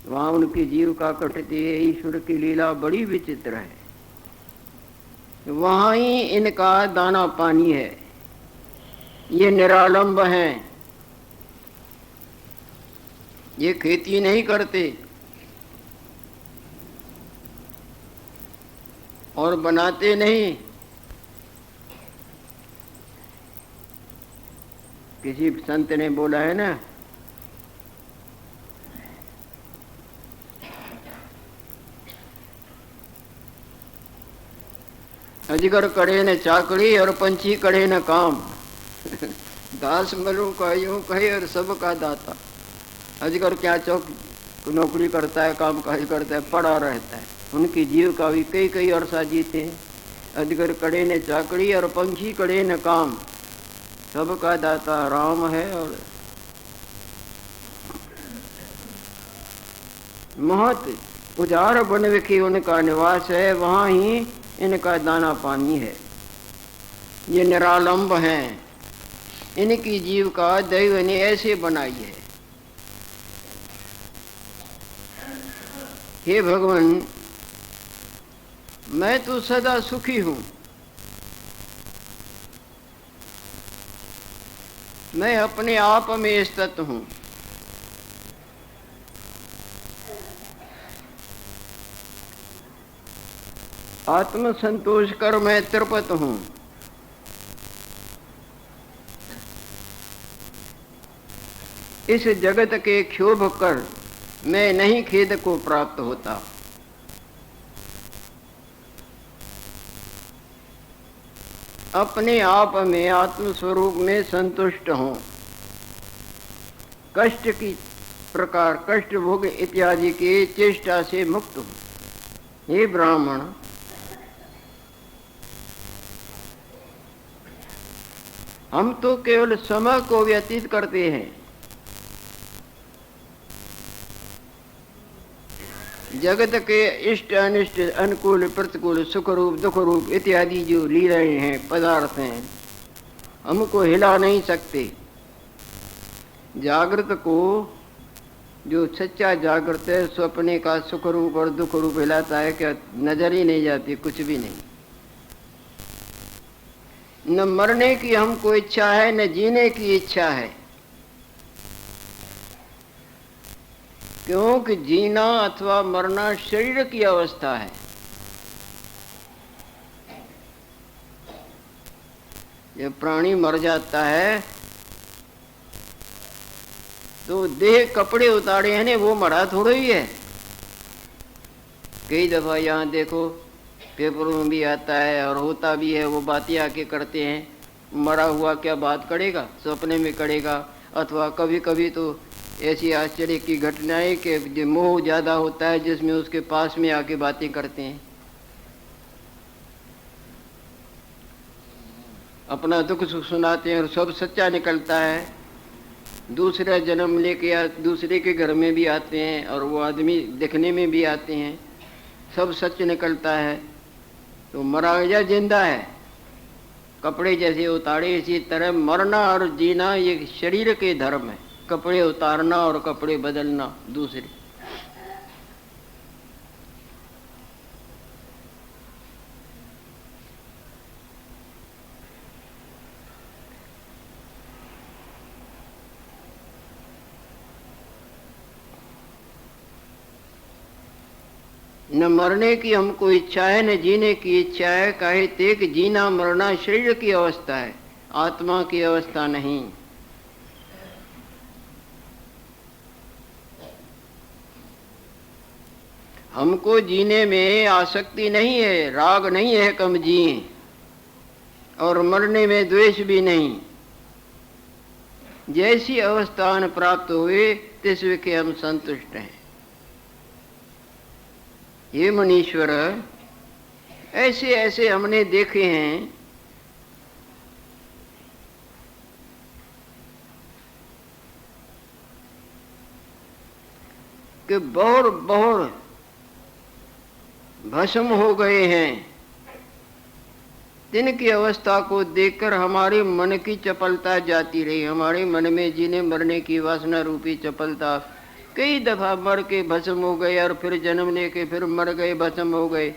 वहां उनकी जीविका कटती है। ईश्वर की लीला बड़ी विचित्र है। वहां ही इनका दाना पानी है। ये निरालंब हैं, ये खेती नहीं करते और बनाते नहीं। किसी संत ने बोला है ना, अजगर करे न चाकरी और पंछी करे न काम। दास मनु का यूं कहे और सबका दाता। अजगर क्या चौक नौकरी करता है, काम काज करता है, पड़ा रहता है। उनकी जीविका भी कई कई अरसा जीते हैं। अजगर करे न चाकरी और पंछी करे न काम, सबका दाता राम है। और महत उजाड़ बन विखी उनका निवास है। वहां ही इनका दाना पानी है। ये निरालंब हैं। इनकी जीविका दैव ने ऐसे बनाई है। हे भगवान, मैं तो सदा सुखी हूं। मैं अपने आप में स्थित हूं। आत्म संतोष कर मैं तृप्त हूं। इस जगत के क्षोभ कर मैं नहीं खेद को प्राप्त होता। अपने आप में आत्म स्वरूप में संतुष्ट हूं। कष्ट की प्रकार कष्ट भोग इत्यादि के चेष्टा से मुक्त हूं। हे ब्राह्मण, हम तो केवल समय को व्यतीत करते हैं। जगत के इष्ट अनिष्ट, अनुकूल प्रतिकूल, सुख रूप दुख रूप इत्यादि जो लीलाएं हैं, पदार्थ हैं, हमको हिला नहीं सकते। जागृत को, जो सच्चा जागृत है, स्वप्ने का सुख रूप और दुख रूप हिलाता है क्या? नजर ही नहीं जाती, कुछ भी नहीं। न मरने की हमको इच्छा है, न जीने की इच्छा है। क्योंकि जीना अथवा मरना शरीर की अवस्था है। जब प्राणी मर जाता है तो देह कपड़े उतारे हैं ने, वो मरा थोड़ा ही है। कई दफा यहाँ देखो पेपरों में भी आता है और होता भी है, वो बातें आके करते हैं, मरा हुआ क्या बात करेगा, सपने में करेगा। अथवा कभी कभी तो ऐसी आश्चर्य की घटनाएं कि जो मोह ज़्यादा होता है, जिसमें उसके पास में आके बातें करते हैं, अपना दुख सुख सुनाते हैं और सब सच्चा निकलता है। दूसरा जन्म लेके दूसरे के घर में भी आते हैं और वो आदमी दिखने में भी आते हैं, सब सच निकलता है। तो मरा या जिंदा है, कपड़े जैसे उतारे, इसी तरह मरना और जीना ये शरीर के धर्म है। कपड़े उतारना और कपड़े बदलना दूसरे। न मरने की हमको इच्छा है, न जीने की इच्छा है। काहे ते कि जीना मरना शरीर की अवस्था है, आत्मा की अवस्था नहीं। हमको जीने में आसक्ति नहीं है, राग नहीं है कम जिए, और मरने में द्वेष भी नहीं। जैसी अवस्था प्राप्त हुए तिस विखे हम संतुष्ट हैं। ये मनीश्वर, ऐसे ऐसे हमने देखे हैं कि बहुत भस्म हो गए हैं। जिनकी अवस्था को देखकर हमारे मन की चपलता जाती रही। हमारे मन में जीने मरने की वासना रूपी चपलता कई दफा मर के भस्म हो गए और फिर जन्म लेके फिर मर गए, भस्म हो गए।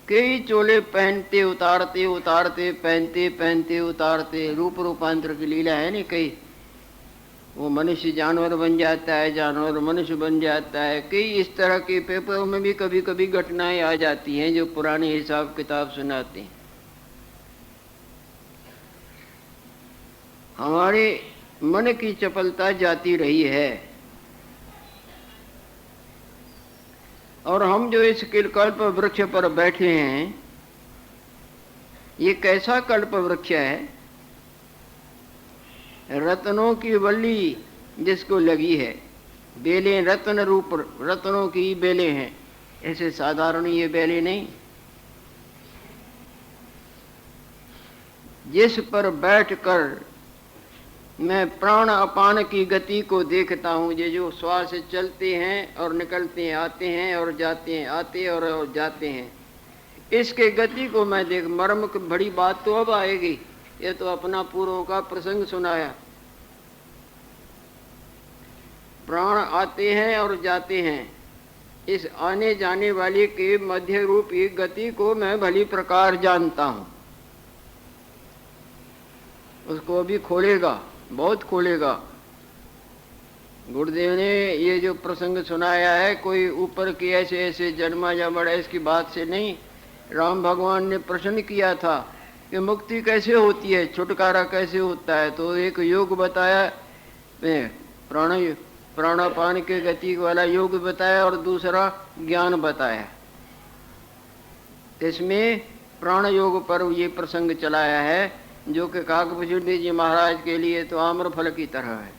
कई चोले पहनते उतारते, उतारते पहनते, पहनते उतारते, रूप रूपांतर की लीला है नहीं। कई वो मनुष्य जानवर बन जाता है, जानवर मनुष्य बन जाता है। कई इस तरह के पेपरों में भी कभी कभी घटनाएं आ जाती हैं जो पुराने हिसाब किताब सुनाते हैं। हमारे मन की चपलता जाती रही है और हम जो इस कल्प वृक्ष पर बैठे हैं, ये कैसा कल्प वृक्ष है? रत्नों की वल्ली जिसको लगी है, बेलें रत्न रूप, रत्नों की बेलें हैं। ऐसे साधारण ये बेलें नहीं, जिस पर बैठकर मैं प्राण अपान की गति को देखता हूँ। ये जो श्वास चलते हैं और निकलते हैं, आते हैं और जाते हैं, आते और जाते हैं, इसके गति को मैं देख। मर्म की बड़ी बात तो अब आएगी। ये तो अपना पूर्वों का प्रसंग सुनाया। प्राण आते हैं और जाते हैं, इस आने जाने वाले के मध्य रूपी गति को मैं भली प्रकार जानता हूँ। उसको अभी खोलेगा, बहुत खोलेगा। गुरुदेव ने ये जो प्रसंग सुनाया है, कोई ऊपर की ऐसे ऐसे जन्मा या बड़ा इसकी बात से नहीं। राम भगवान ने प्रश्न किया था कि मुक्ति कैसे होती है, छुटकारा कैसे होता है, तो एक योग बताया, प्राणापान के गति वाला योग बताया और दूसरा ज्ञान बताया। इसमें प्राण योग पर ये प्रसंग चलाया है, जो कि काकभुजुंडी जी महाराज के लिए तो आम्र फल की तरह है।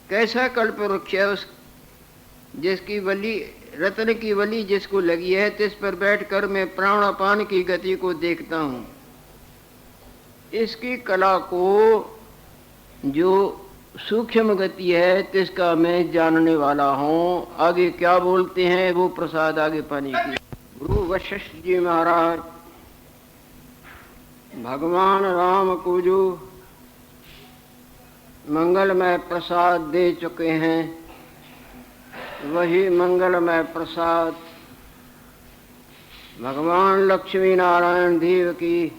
कैसा कल्प वृक्ष है उस जिसकी वली, रत्न की वली जिसको लगी है, तिस पर बैठकर मैं प्राणापान की गति को देखता हूँ। इसकी कला को जो सूक्ष्म गति है तिसका मैं जानने वाला हूँ। आगे क्या बोलते हैं वो प्रसाद आगे पाने की। गुरु वशिष्ठ जी महाराज भगवान राम को जो मंगलमय प्रसाद दे चुके हैं, वही मंगलमय प्रसाद भगवान लक्ष्मी नारायण देव की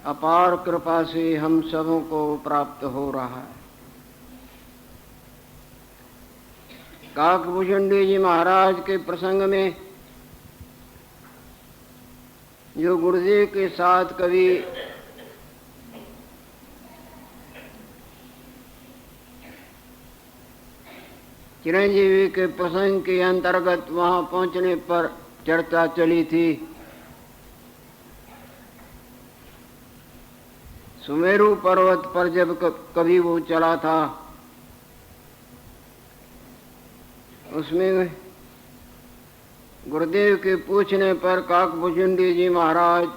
अपार कृपा से हम सबों को प्राप्त हो रहा है। काकभुजुंडी जी महाराज के प्रसंग में जो गुरुदेव के साथ कभी चिरंजीवी के प्रसंग के अंतर्गत वहां पहुंचने पर चर्चा चली थी। सुमेरु पर्वत पर जब कभी वो चला था, उसमें गुरुदेव के पूछने पर काकभुजुंडी जी महाराज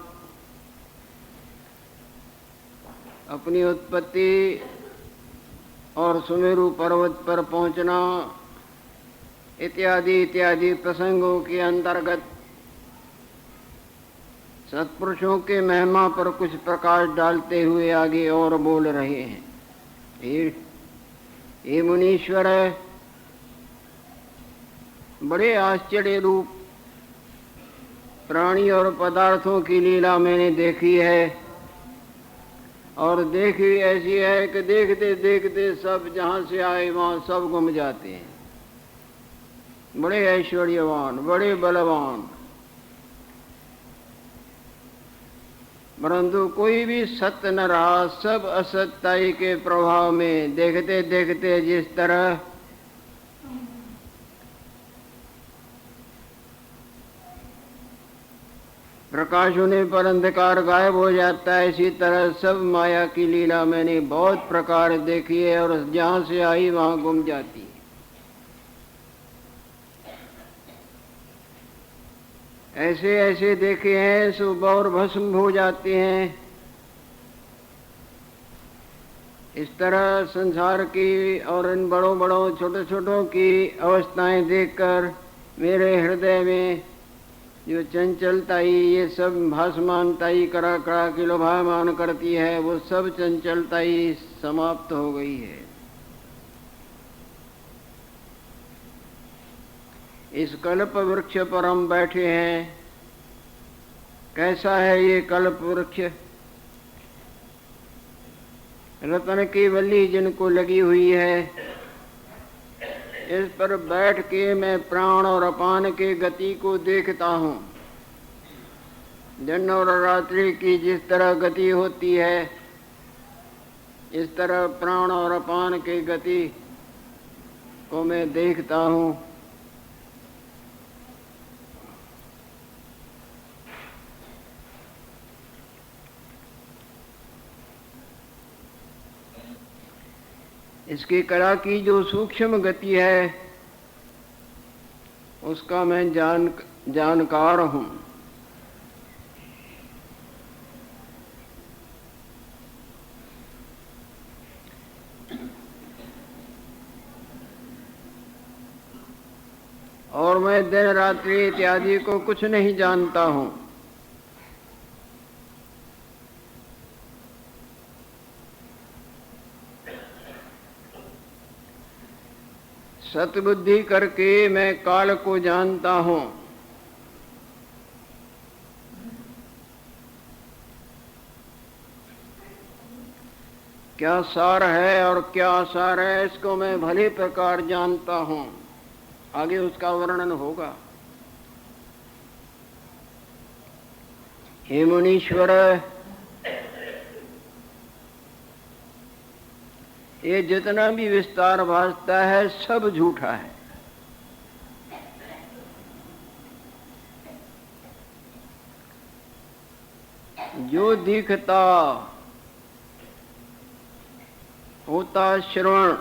अपनी उत्पत्ति और सुमेरु पर्वत पर पहुंचना इत्यादि इत्यादि प्रसंगों के अंतर्गत सत्पुरुषों के महिमा पर कुछ प्रकाश डालते हुए आगे और बोल रहे हैं। ये मुनीश्वर है, बड़े आश्चर्य रूप प्राणी और पदार्थों की लीला मैंने देखी है, और देखी ऐसी है कि देखते देखते सब जहाँ से आए वहाँ सब गुम जाते हैं। बड़े ऐश्वर्यवान, बड़े बलवान, परंतु कोई भी सत्य न रहा। सब असत्ताई के प्रभाव में देखते देखते जिस तरह प्रकाश होने पर अंधकार गायब हो जाता है, इसी तरह सब माया की लीला मैंने बहुत प्रकार देखी है, और जहाँ से आई वहाँ गुम जाती है। ऐसे ऐसे देखे हैं सो और भस्म हो जाते हैं। इस तरह संसार की और इन बड़ों बड़ों छोटे छोटों की अवस्थाएं देखकर मेरे हृदय में जो चंचलताई ये सब भासमानताई करा करा के लोभायमान करती है, वो सब चंचलताई समाप्त हो गई है। इस कल्प वृक्ष पर हम बैठे हैं। कैसा है ये कल्प वृक्ष? रतन की वल्ली जिनको लगी हुई है, इस पर बैठ के मैं प्राण और अपान के गति को देखता हूँ। दिन और रात्रि की जिस तरह गति होती है, इस तरह प्राण और अपान के गति को मैं देखता हूँ। इसकी कला की जो सूक्ष्म गति है, उसका मैं जानकार हूँ। और मैं दिन रात्रि इत्यादि को कुछ नहीं जानता हूँ। सतबुद्धि करके मैं काल को जानता हूँ। क्या सार है और क्या आसार है, इसको मैं भले प्रकार जानता हूँ। आगे उसका वर्णन होगा। हे मुनीश्वर, ये जितना भी विस्तार भासता है सब झूठा है। जो दिखता होता श्रवण,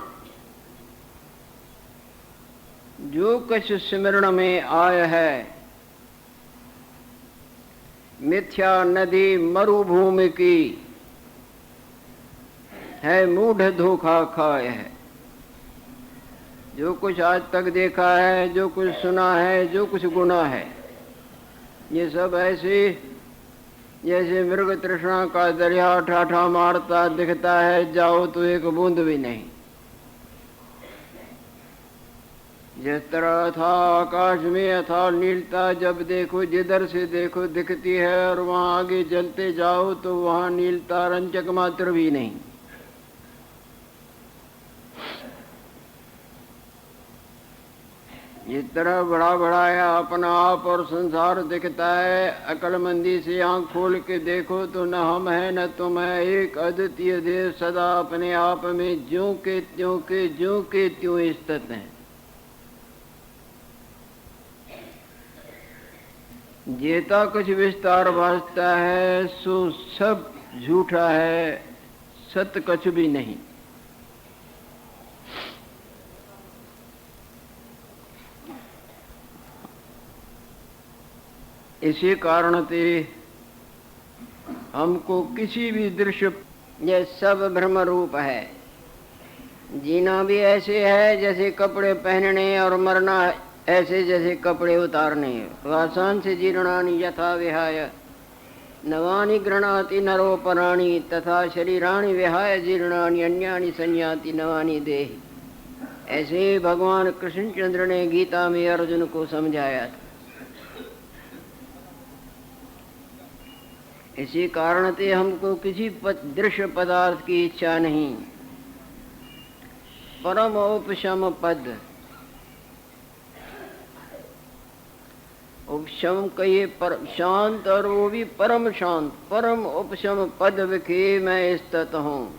जो कुछ स्मरण में आय है, मिथ्या नदी मरुभूमि की है, मूढ़ धोखा खाए है। जो कुछ आज तक देखा है, जो कुछ सुना है, जो कुछ गुना है, ये सब ऐसे जैसे मृग तृष्णा का दरिया ठाठा मारता दिखता है, जाओ तो एक बूंद भी नहीं। जिस तरह था आकाश में अथाह नीलता, जब देखो जिधर से देखो दिखती है, और वहां आगे चलते जाओ तो वहां नीलता रंचक मात्र भी नहीं। जिस तरह बड़ा बड़ाया अपना आप और संसार दिखता है, अकलमंदी से आंख खोल के देखो तो न हम है न तुम है, एक अद्वितीय देव सदा अपने आप में ज्यों के त्यों स्थित हैं। जेता कुछ विस्तार भासता है सो सब झूठा है, सत्य कुछ भी नहीं। इसी कारण से हमको किसी भी दृश्य, ये सब भ्रम रूप है। जीना भी ऐसे है जैसे कपड़े पहनने, और मरना ऐसे जैसे कपड़े उतारने। वासान से जीर्णानि यथा विहाय नवानि गृह्णाति नरोपराणि, तथा शरीराणि विहाय जीर्णानि अन्यानि संयाति नवानि देहि। ऐसे भगवान कृष्णचंद्र ने गीता में अर्जुन को समझाया था। इसी कारण से हमको किसी दृश्य पदार्थ की इच्छा नहीं। परम उपशम पद, उपशम कहिए पर शांत, और वो भी परम शांत, परम उपशम पद विखे मैं स्थित हूँ।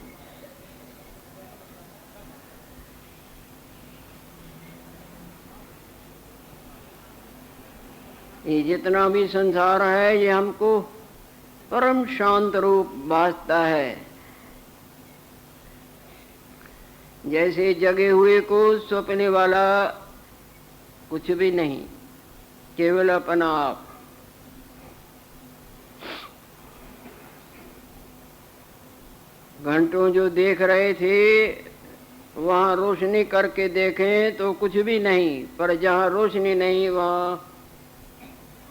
ये जितना भी संसार है, ये हमको परम शांत रूप भासता है। जैसे जगे हुए को सौंपने वाला कुछ भी नहीं, केवल अपना आप। घंटों जो देख रहे थे, वहाँ रोशनी करके देखें तो कुछ भी नहीं, पर जहाँ रोशनी नहीं वहाँ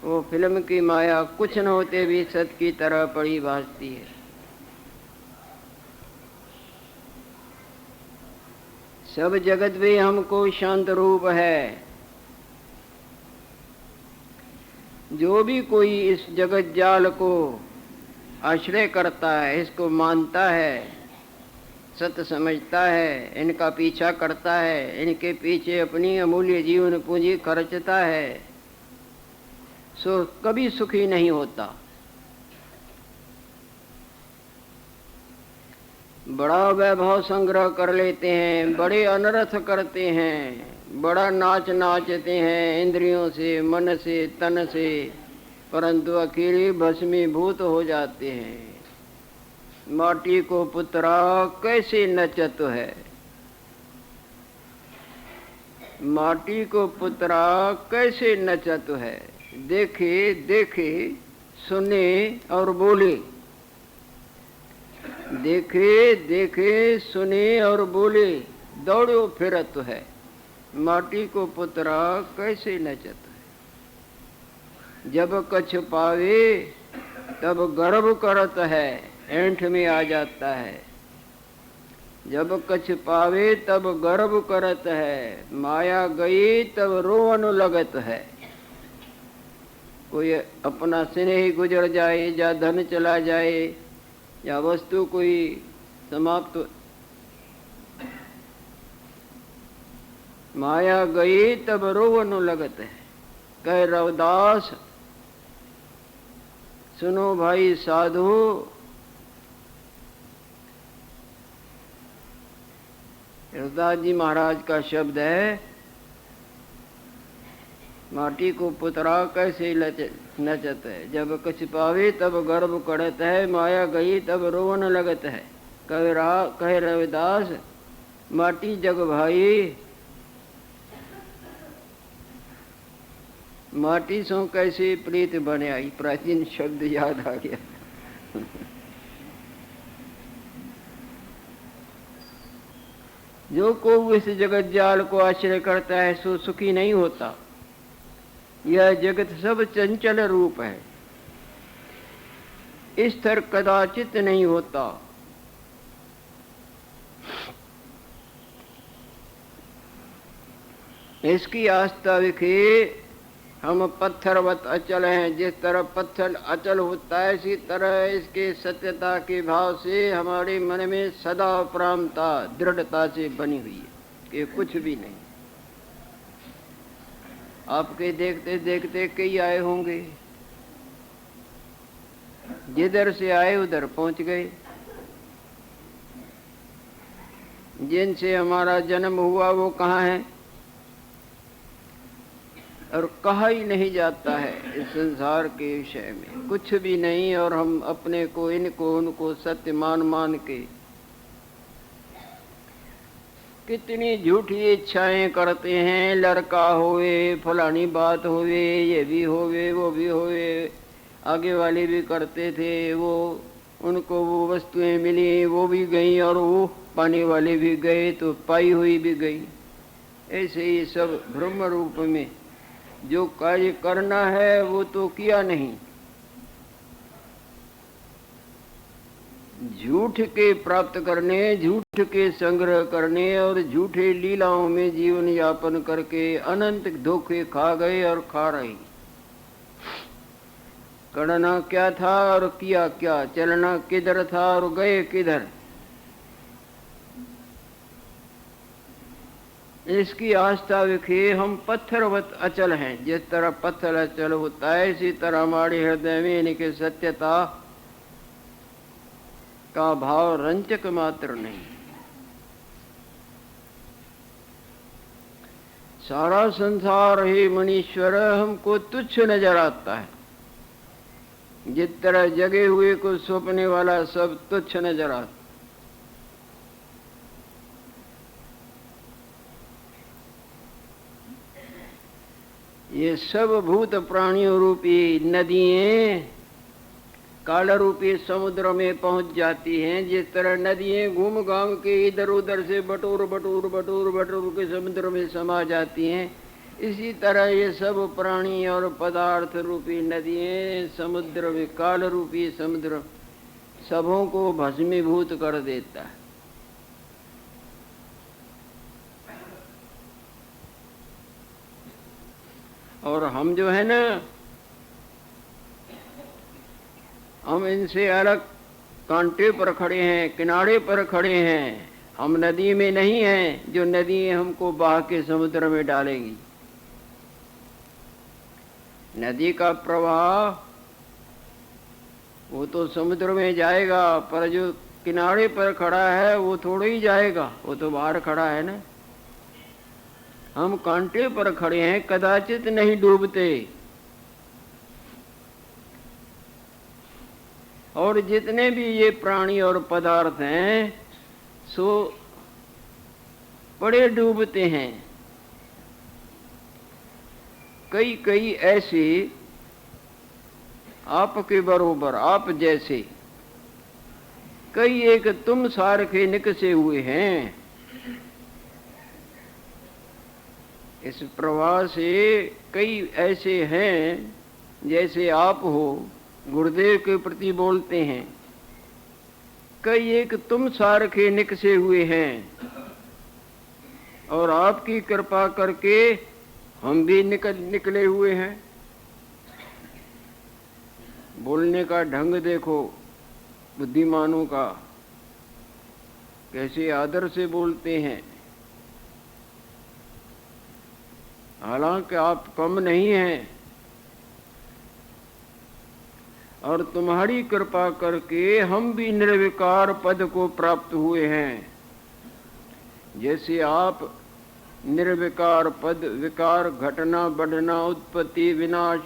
वो फिल्म की माया कुछ न होते भी सत की तरह पड़ी भासती है। सब जगत भी हमको शांत रूप है। जो भी कोई इस जगत जाल को आश्रय करता है, इसको मानता है, सत्य समझता है, इनका पीछा करता है, इनके पीछे अपनी अमूल्य जीवन पूंजी खर्चता है, सो कभी सुखी नहीं होता। बड़ा वैभव संग्रह कर लेते हैं, बड़े अनर्थ करते हैं, बड़ा नाच नाचते हैं इंद्रियों से, मन से, तन से, परंतु अकेले भस्मीभूत हो जाते हैं। माटी को पुतरा कैसे नचत है, माटी को पुतरा कैसे नचत है। देखे देखे सुने और बोले, देखे देखे सुने और बोले, दौड़ो फिरत है। माटी को पुतरा कैसे नचत है। जब कछ पावे तब गर्व करत है, ऐंठ में आ जाता है। जब कछ पावे तब गर्व करत है, माया गई तब रोवन लगत है। कोई अपना स्नेह गुजर जाए, या धन चला जाए, या वस्तु कोई समाप्त, माया गई तब रोवन लगत है। कह रविदास सुनो भाई साधु, रविदास जी महाराज का शब्द है, माटी को पुतरा कैसे नचत है। जब कछ पावे तब गर्व करत है, माया गई तब रोवन लगत है। कह रविदास माटी जग भाई, माटी सो कैसे प्रीत बने आई। प्राचीन शब्द याद आ गया। जो को इस जगत जाल को आश्रय करता है सो सुखी नहीं होता। यह जगत सब चंचल रूप है, स्थिर कदाचित नहीं होता। इसकी आस्था विखे हम पत्थरवत अचल हैं। जिस तरह पत्थर अचल होता है, इसी तरह इसके सत्यता के भाव से हमारे मन में सदा उपरामता दृढ़ता से बनी हुई है कि कुछ भी नहीं। आपके देखते देखते कई आए होंगे, जिधर से आए उधर पहुंच गए। जिनसे हमारा जन्म हुआ वो कहाँ है, और कहा ही नहीं जाता है इस संसार के विषय में कुछ भी नहीं। और हम अपने को, इनको, उनको सत्य मान मान के कितनी झूठी इच्छाएं करते हैं। लड़का होवे, फलानी बात होवे, ये भी होवे, वो भी होवे। आगे वाले भी करते थे, वो उनको वो वस्तुएं मिली, वो भी गई, और वो पाने वाले भी गए तो पाई हुई भी गई। ऐसे ही सब ब्रह्म रूप में जो कार्य करना है वो तो किया नहीं। झूठ के प्राप्त करने, झूठ के संग्रह करने और झूठे लीलाओं में जीवन यापन करके अनंत धोखे खा गए और खा रहे। करना क्या था और किया क्या, चलना किधर था और गए किधर। इसकी आस्था विखे हम पत्थरवत अचल हैं। जिस तरह पत्थर अचल होता है, इसी तरह हमारे हृदय में इनके सत्यता का भाव रंचक मात्र नहीं। सारा संसार ही मनीश्वर हमको तुच्छ नजर आता है। जिस तरह जगे हुए को सौंपने वाला सब तुच्छ नजर आता। ये सब भूत प्राणियों रूपी नदियां काल रूपी समुद्र में पहुंच जाती हैं। जिस तरह नदियां घूम घाम के इधर उधर से बटोर बटोर बटोर बटोर के समुद्र में समा जाती हैं, इसी तरह ये सब प्राणी और पदार्थ रूपी नदियाँ, समुद्र विकाल रूपी समुद्र सबों को भस्मीभूत कर देता है। और हम जो है ना, हम इनसे अलग कांटे पर खड़े हैं, किनारे पर खड़े हैं। हम नदी में नहीं हैं जो नदी हमको बहा के समुद्र में डालेगी। नदी का प्रवाह वो तो समुद्र में जाएगा, पर जो किनारे पर खड़ा है वो थोड़ा ही जाएगा, वो तो बाहर खड़ा है ना। हम कांटे पर खड़े हैं, कदाचित नहीं डूबते। और जितने भी ये प्राणी और पदार्थ हैं सो बड़े डूबते हैं। कई कई ऐसे आपके बरोबर, आप जैसे कई एक तुम सारखे निकसे हुए हैं। इस प्रवाह से कई ऐसे हैं जैसे आप हो, गुरुदेव के प्रति बोलते हैं। कई एक तुम सारखे निकसे हुए हैं और आपकी कृपा करके हम भी निकले हुए हैं। बोलने का ढंग देखो बुद्धिमानों का, कैसे आदर से बोलते हैं। हालांकि आप कम नहीं हैं, और तुम्हारी कृपा करके हम भी निर्विकार पद को प्राप्त हुए हैं। जैसे आप निर्विकार पद, विकार, घटना, बढ़ना, उत्पत्ति, विनाश,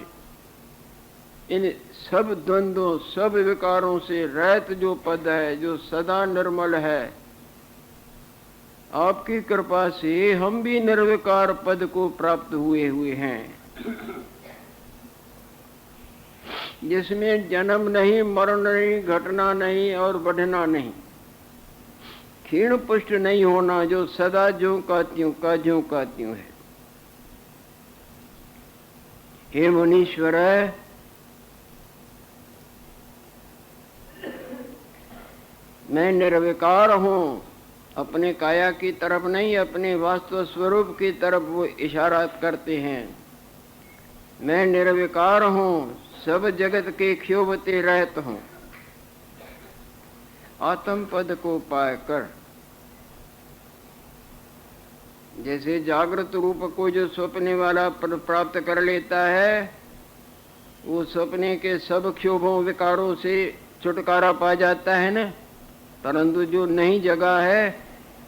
इन सब द्वंद्वों, सब विकारों से रहित जो पद है, जो सदा निर्मल है, आपकी कृपा से हम भी निर्विकार पद को प्राप्त हुए हैं, जिसमें जन्म नहीं, मरण नहीं, घटना नहीं और बढ़ना नहीं, क्षीण पुष्ट नहीं होना, जो सदा ज्यों का त्यों है। हे मुनीश्वर, मैं निर्विकार हूँ। अपने काया की तरफ नहीं, अपने वास्तव स्वरूप की तरफ वो इशारा करते हैं। मैं निर्विकार हूँ, सब जगत के क्षोभते रहत हूँ। आत्म पद को पाकर, जैसे जागृत रूप को जो सपने वाला प्राप्त कर लेता है, वो सपने के सब क्षोभों विकारों से छुटकारा पा जाता है ना। परंतु जो नहीं जगा है,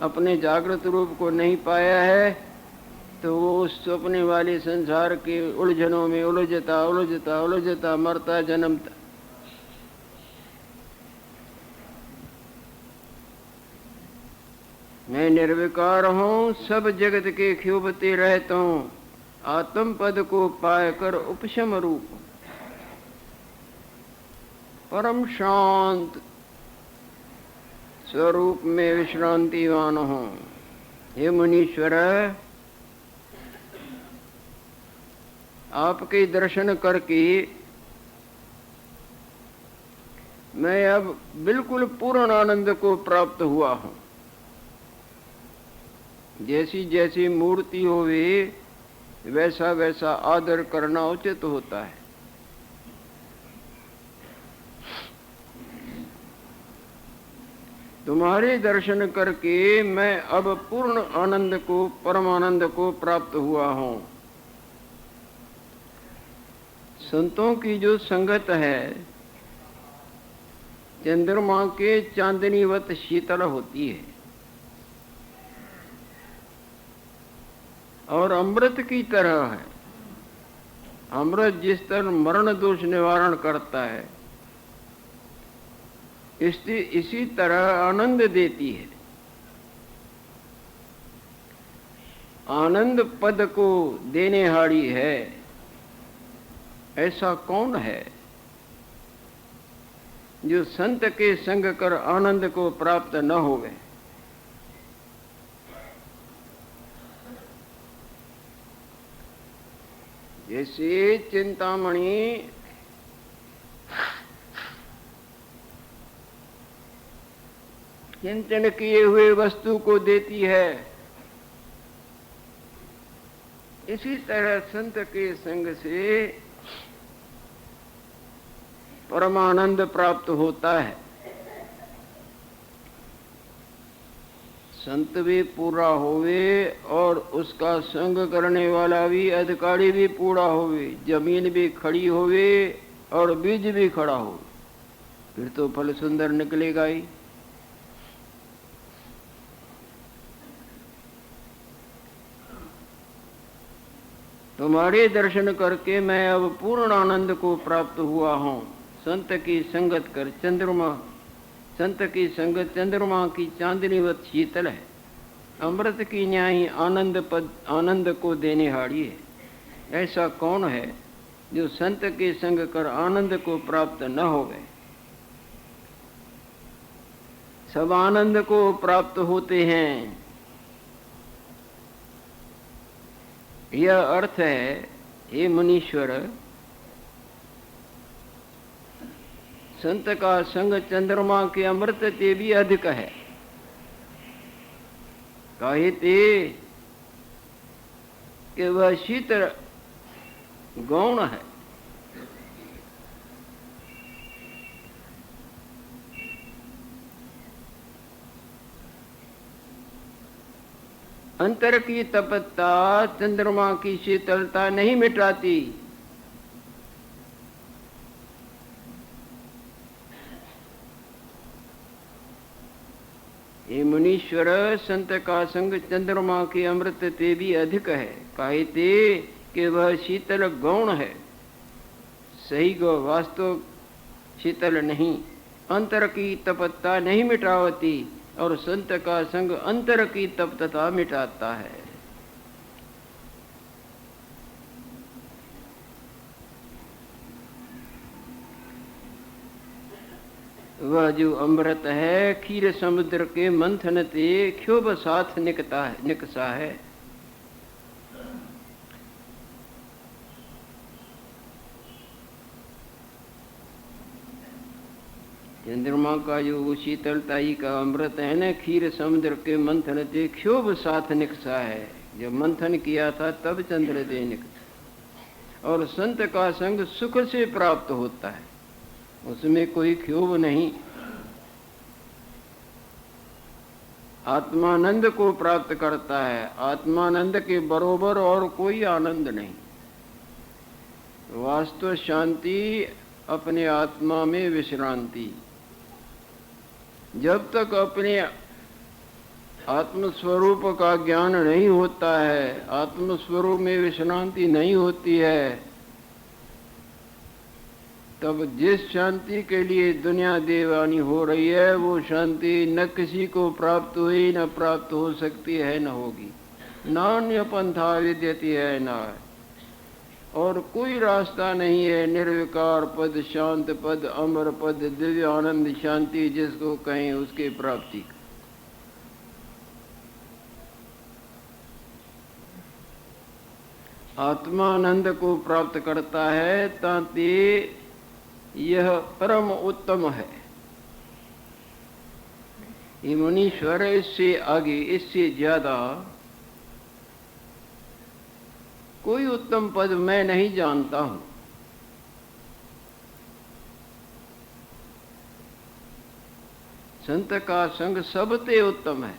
अपने जागृत रूप को नहीं पाया है, तो वो उस सपने वाले संसार के उलझनों में उलझता मरता जन्मता। मैं निर्विकार हूँ, सब जगत के क्षोभते रहता हूँ। आत्म पद को पाकर उपशम रूप परम शांत स्वरूप में विश्रांतिवान हूँ। हे मुनीश्वर, आपके दर्शन करके मैं अब बिल्कुल पूर्ण आनंद को प्राप्त हुआ हूँ। जैसी जैसी मूर्ति होवे वैसा वैसा आदर करना उचित होता है। तुम्हारे दर्शन करके मैं अब पूर्ण आनंद को, परमानंद को प्राप्त हुआ हूँ। संतों की जो संगत है, चंद्रमा के चांदनीवत शीतल होती है, और अमृत की तरह है। अमृत जिस तरह मरण दोष निवारण करता है, इसी तरह आनंद देती है। आनंद पद को देने हारी है, ऐसा कौन है जो संत के संग कर आनंद को प्राप्त न होवे। जैसे चिंतामणि चिंतन किए हुए वस्तु को देती है, इसी तरह संत के संग से परमानंद प्राप्त होता है। संत भी पूरा होवे और उसका संग करने वाला भी अधिकारी भी पूरा होवे, जमीन भी खड़ी होवे और बीज भी खड़ा हो, फिर तो फल सुंदर निकलेगा ही। तुम्हारे दर्शन करके मैं अब पूर्ण आनंद को प्राप्त हुआ हूँ। संत की संगत कर संत की संगत चंद्रमा की चांदनीवत शीतल है, अमृत की न्यायी आनंद को देने हारी है। ऐसा कौन है जो संत के संग कर आनंद को प्राप्त न हो गए? सब आनंद को प्राप्त होते हैं। यह अर्थ है, हे मुनीश्वर, संत का संग चंद्रमा के अमृत से भी अधिक है। काहे ते कि वह शीतल गौण है। अंतर की तपस्या चंद्रमा की शीतलता नहीं मिटाती। ये मुनीश्वर, संत का संग चंद्रमा के अमृत से भी अधिक है। काहे ते कि वह शीतल गौण है, सही गो वास्तव शीतल नहीं। अंतर की तपस्या नहीं मिटावती और संत का संग अंतर की तपस्या मिटाता है। वह जो अमृत है क्षीर समुद्र के मंथन ते क्षोभ साथ निकसा है। चंद्रमा का जो शीतलताई का अमृत है न, क्षीर समुद्र के मंथन ते क्षोभ साथ निकसा है। जब मंथन किया था तब चंद्र दे निकसा। और संत का संग सुख से प्राप्त होता है, उसमें कोई क्षोभ नहीं। आत्मानंद को प्राप्त करता है। आत्मानंद के बरोबर और कोई आनंद नहीं। वास्तव शांति अपने आत्मा में विश्रांति। जब तक अपने आत्मस्वरूप का ज्ञान नहीं होता है, आत्मस्वरूप में विश्रांति नहीं होती है, तब जिस शांति के लिए दुनिया दीवानी हो रही है वो शांति न किसी को प्राप्त हुई, न प्राप्त हो सकती है, न होगी। नान्य पंथा विद्यति है न है, और कोई रास्ता नहीं है निर्विकार पद, शांत पद, अमर पद, दिव्य आनंद शांति जिसको कहें उसके प्राप्ति का। आत्मानंद को प्राप्त करता है ताकि यह परम उत्तम है। ये मुनीश्वर, इससे आगे इससे ज्यादा कोई उत्तम पद मैं नहीं जानता हूं। संत का संग सबसे उत्तम है।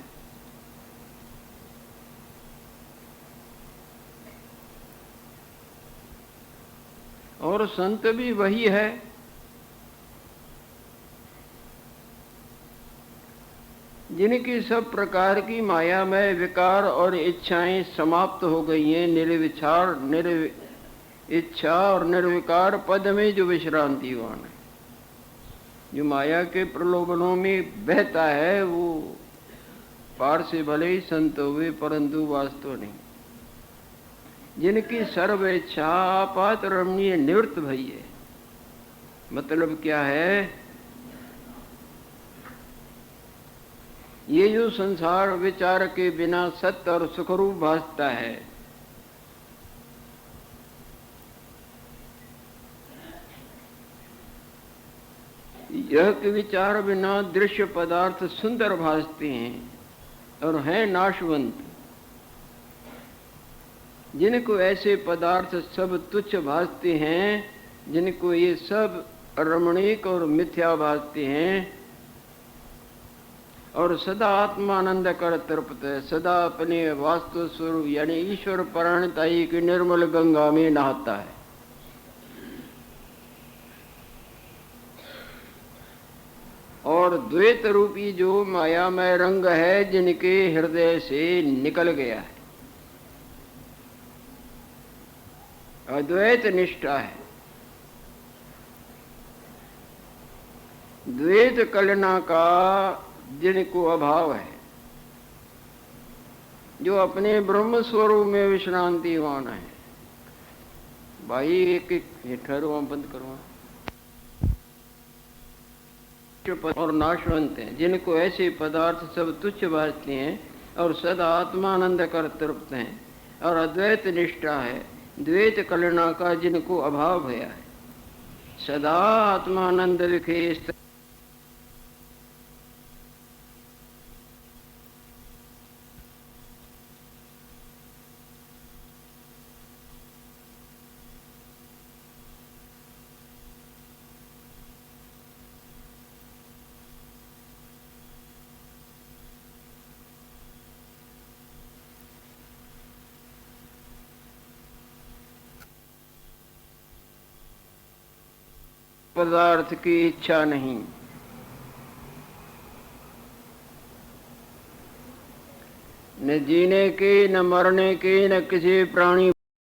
और संत भी वही है जिनकी सब प्रकार की मायामय विकार और इच्छाएं समाप्त हो गई हैं। इच्छा और निर्विकार पद में जो विश्रांतिवान है, जो माया के प्रलोभनों में बहता है, वो पार से भले ही संत हुए परंतु वास्तव नहीं। जिनकी सर्व इच्छा आपात रमणीय निवृत्त भई है। मतलब क्या है? ये जो संसार विचार के बिना सत्य और सुखरूप भासता है, यह कि विचार बिना दृश्य पदार्थ सुंदर भासते हैं और हैं नाशवंत। जिनको ऐसे पदार्थ सब तुच्छ भासते हैं, जिनको ये सब रमणीक और मिथ्या भासते हैं, और सदा आत्मानंद कर तृप्त है, सदा अपने वास्तु स्वरूप यानी ईश्वर परायणताई की निर्मल गंगा में नहाता है। और द्वैत रूपी जो मायामय रंग है, जिनके हृदय से निकल गया है, अद्वैत निष्ठा है। द्वैत कलना का जिनको अभाव है, जो अपने ब्रह्म स्वरूप में विश्रांतिवान है। भाई एक एक ठहरो, बंद करो। और नाशवंत हैं, जिनको ऐसे पदार्थ सब तुच्छ भासते हैं और सदा आत्मानंद कर तृप्त हैं, और अद्वैत निष्ठा है। द्वैत कलना का जिनको अभाव है, सदा आत्मानंद विखे पदार्थ की इच्छा नहीं। न जीने की, न मरने की, न किसी प्राणी